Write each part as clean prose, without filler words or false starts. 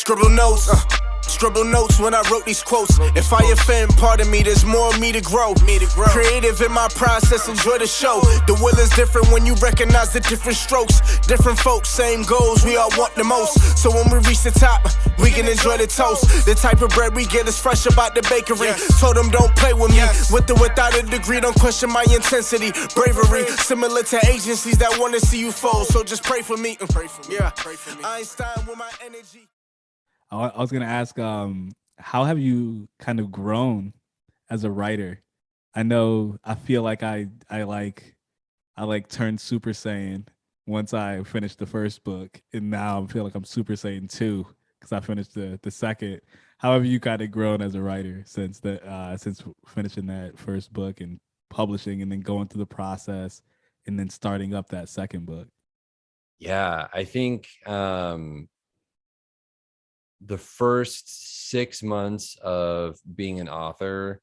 Scribble notes when I wrote these quotes. If I offend, pardon me, there's more of me to grow. Creative in my process, enjoy the show. The will is different when you recognize the different strokes. Different folks, same goals, we all want the most. So when we reach the top, we can enjoy the toast. The type of bread we get is fresh about the bakery. Told them don't play with me, with or without a degree. Don't question my intensity, bravery. Similar to agencies that want to see you fold. So just pray for me. Yeah, Einstein with my energy. I was going to ask, how have you kind of grown as a writer? I feel like I turned Super Saiyan once I finished the first book, and now I feel like I'm Super Saiyan 2 because I finished the second. How have you kind of grown as a writer since finishing that first book and publishing and then going through the process and then starting up that second book? Yeah, I think the first 6 months of being an author,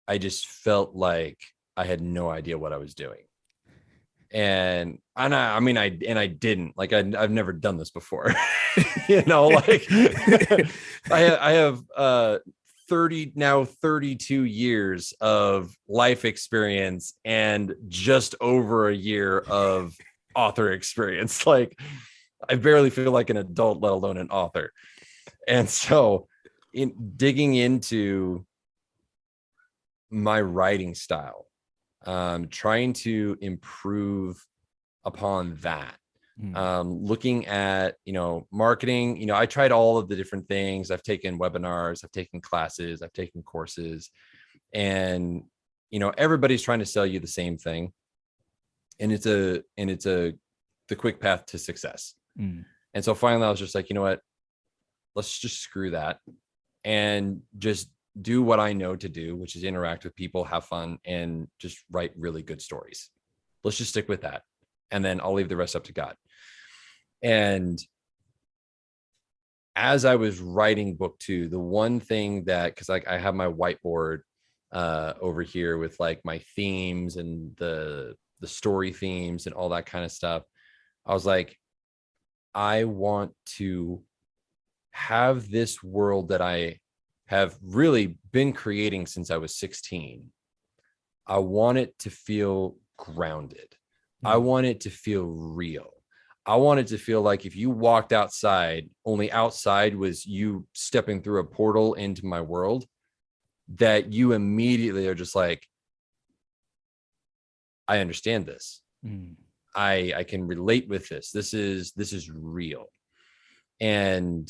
I just felt like I had no idea what I was doing. And I didn't, like, I've never done this before. Like I have 32 years of life experience and just over a year of author experience. Like, I barely feel like an adult, let alone an author. And so in digging into my writing style, trying to improve upon that, looking at, marketing, I tried all of the different things. I've taken webinars, I've taken classes, I've taken courses, and, everybody's trying to sell you the same thing. And it's the quick path to success. And so finally I was just like, you know what, let's just screw that and just do what I know to do, which is interact with people, have fun, and just write really good stories. Let's just stick with that. And then I'll leave the rest up to God. And as I was writing book 2, the one thing that, cause I have my whiteboard over here with like my themes and the story themes and all that kind of stuff. I was like, I want to have this world that I have really been creating since I was 16. I want it to feel grounded. I want it to feel real. I want it to feel like if you walked outside, only outside was you stepping through a portal into my world, that you immediately are just like, I understand this. I can relate with this. This is real. And,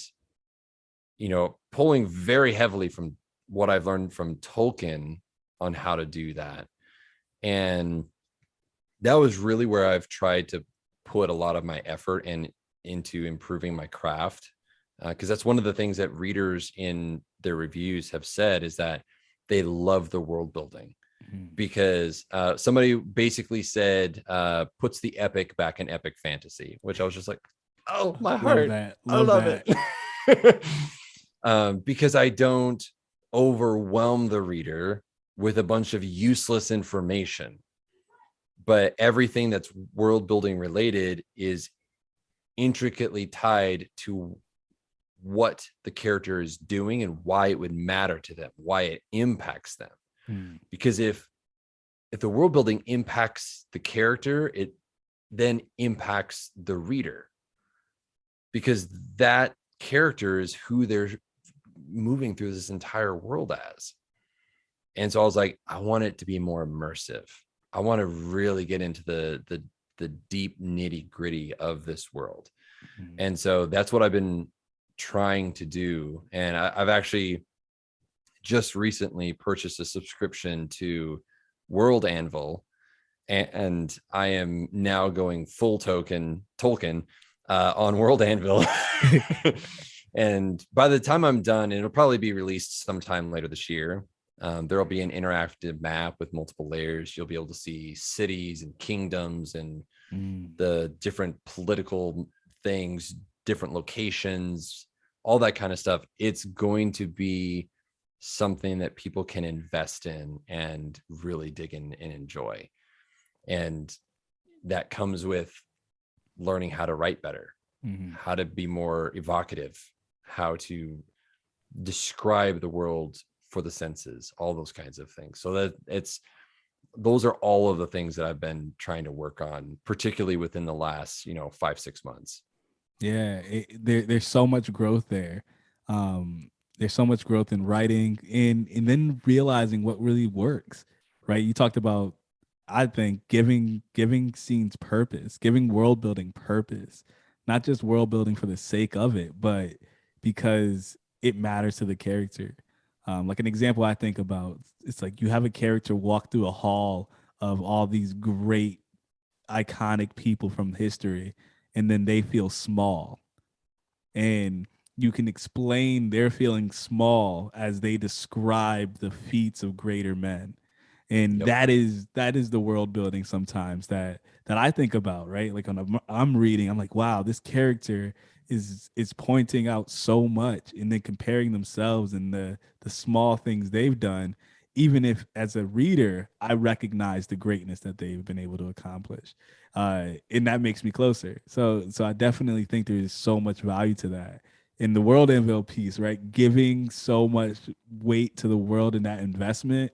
pulling very heavily from what I've learned from Tolkien on how to do that. And that was really where I've tried to put a lot of my effort into improving my craft. Because that's one of the things that readers in their reviews have said, is that they love the world building. Because somebody basically said, puts the epic back in epic fantasy, which I was just like, oh, my heart. I love it. Because I don't overwhelm the reader with a bunch of useless information, but everything that's world building related is intricately tied to what the character is doing and why it would matter to them, why it impacts them. Because if the world building impacts the character, it then impacts the reader, because that character is who they're moving through this entire world as. And so I was like, I want it to be more immersive. I want to really get into the deep nitty gritty of this world. And so that's what I've been trying to do. And I've actually just recently purchased a subscription to World Anvil, and I am now going full Tolkien on World Anvil. And by the time I'm done, it'll probably be released sometime later this year. There'll be an interactive map with multiple layers. You'll be able to see cities and kingdoms and the different political things, different locations, all that kind of stuff. It's going to be something that people can invest in and really dig in and enjoy. And that comes with learning how to write better, how to be more evocative, how to describe the world for the senses, all those kinds of things. So that those are all of the things that I've been trying to work on, particularly within the last, 5-6 months. Yeah, there's so much growth there. There's so much growth in writing and then realizing what really works, right? You talked about, I think, giving scenes purpose, giving world building purpose, not just world building for the sake of it, but because it matters to the character. Like an example I think about, it's like you have a character walk through a hall of all these great iconic people from history, and then they feel small, and you can explain their feeling small as they describe the feats of greater men. And Yep. that is the world building sometimes that I think about, right? Like I'm reading, I'm like, wow, this character is pointing out so much and then comparing themselves and the small things they've done, even if as a reader I recognize the greatness that they've been able to accomplish. And that makes me closer. So I definitely think there's so much value to that. In the world anvil piece, right? Giving so much weight to the world and that investment,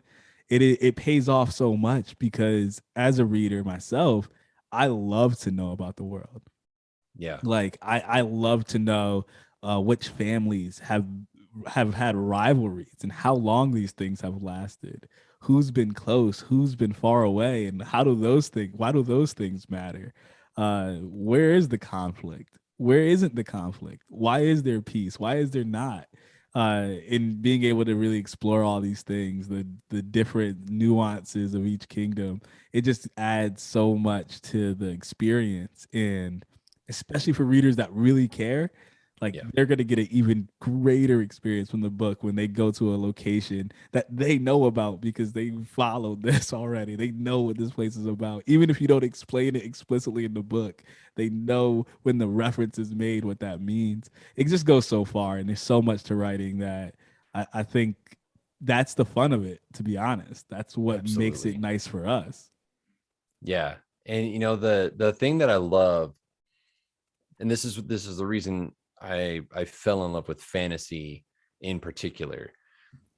it pays off so much, because as a reader myself, I love to know about the world. Yeah. Like I love to know which families have had rivalries and how long these things have lasted, who's been close, who's been far away, and why do those things matter? Where is the conflict? Where isn't the conflict? Why is there peace? Why is there not? In being able to really explore all these things, the different nuances of each kingdom, it just adds so much to the experience. And especially for readers that really care, like Yeah. they're going to get an even greater experience from the book when they go to a location that they know about because they followed this already. They know what this place is about. Even if you don't explain it explicitly in the book, they know when the reference is made what that means. It just goes so far, and there's so much to writing that I think that's the fun of it, to be honest. That's what makes it Absolutely. nice for us. Yeah. And the thing that I love, and this is the reason I fell in love with fantasy in particular,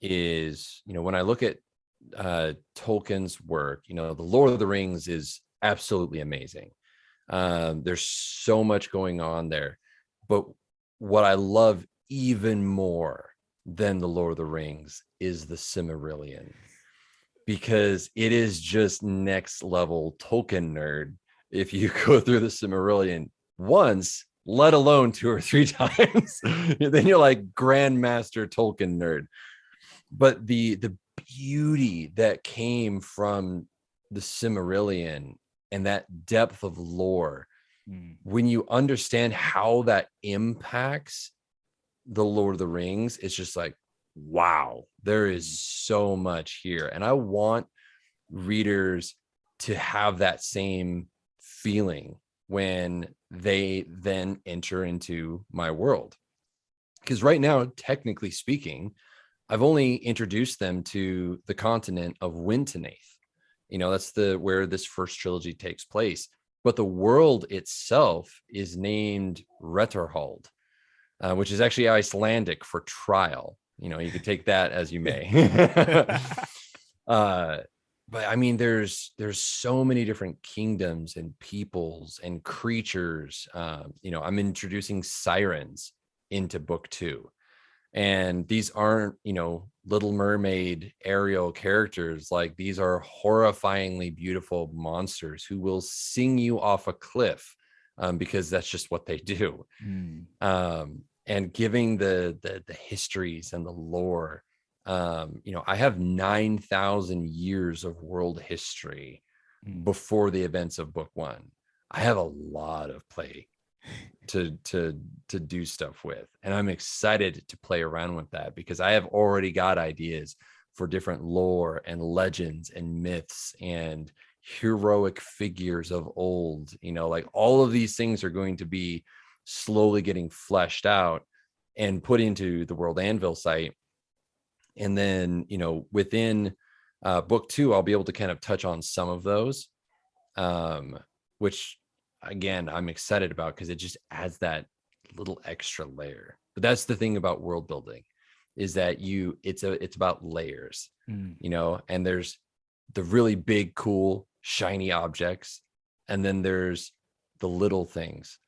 is when I look at Tolkien's work, the Lord of the Rings is absolutely amazing. There's so much going on there, but what I love even more than the Lord of the Rings is the Silmarillion, because it is just next level Tolkien nerd. If you go through the Silmarillion once, let alone 2 or 3 times, then you're like grandmaster Tolkien nerd. But the beauty that came from the Silmarillion and that depth of lore, when you understand how that impacts the Lord of the Rings, it's just like, wow, there is so much here. And I want readers to have that same feeling when they then enter into my world. Because right now, technically speaking, I've only introduced them to the continent of Wintenaith. That's where this first trilogy takes place. But the world itself is named Retterhold, which is actually Icelandic for trial. You could take that as you may. But I mean, there's so many different kingdoms and peoples and creatures. I'm introducing sirens into book 2. And these aren't, Little Mermaid Ariel characters. Like, these are horrifyingly beautiful monsters who will sing you off a cliff, because that's just what they do. And giving the histories and the lore. I have 9,000 years of world history before the events of book 1. I have a lot of play to do stuff with, and I'm excited to play around with that, because I have already got ideas for different lore and legends and myths and heroic figures of old. Like, all of these things are going to be slowly getting fleshed out and put into the World Anvil site. And then within book 2, I'll be able to kind of touch on some of those, which again, I'm excited about, because it just adds that little extra layer. But that's the thing about world building, is that it's about layers, you know, and there's the really big, cool, shiny objects, and then there's the little things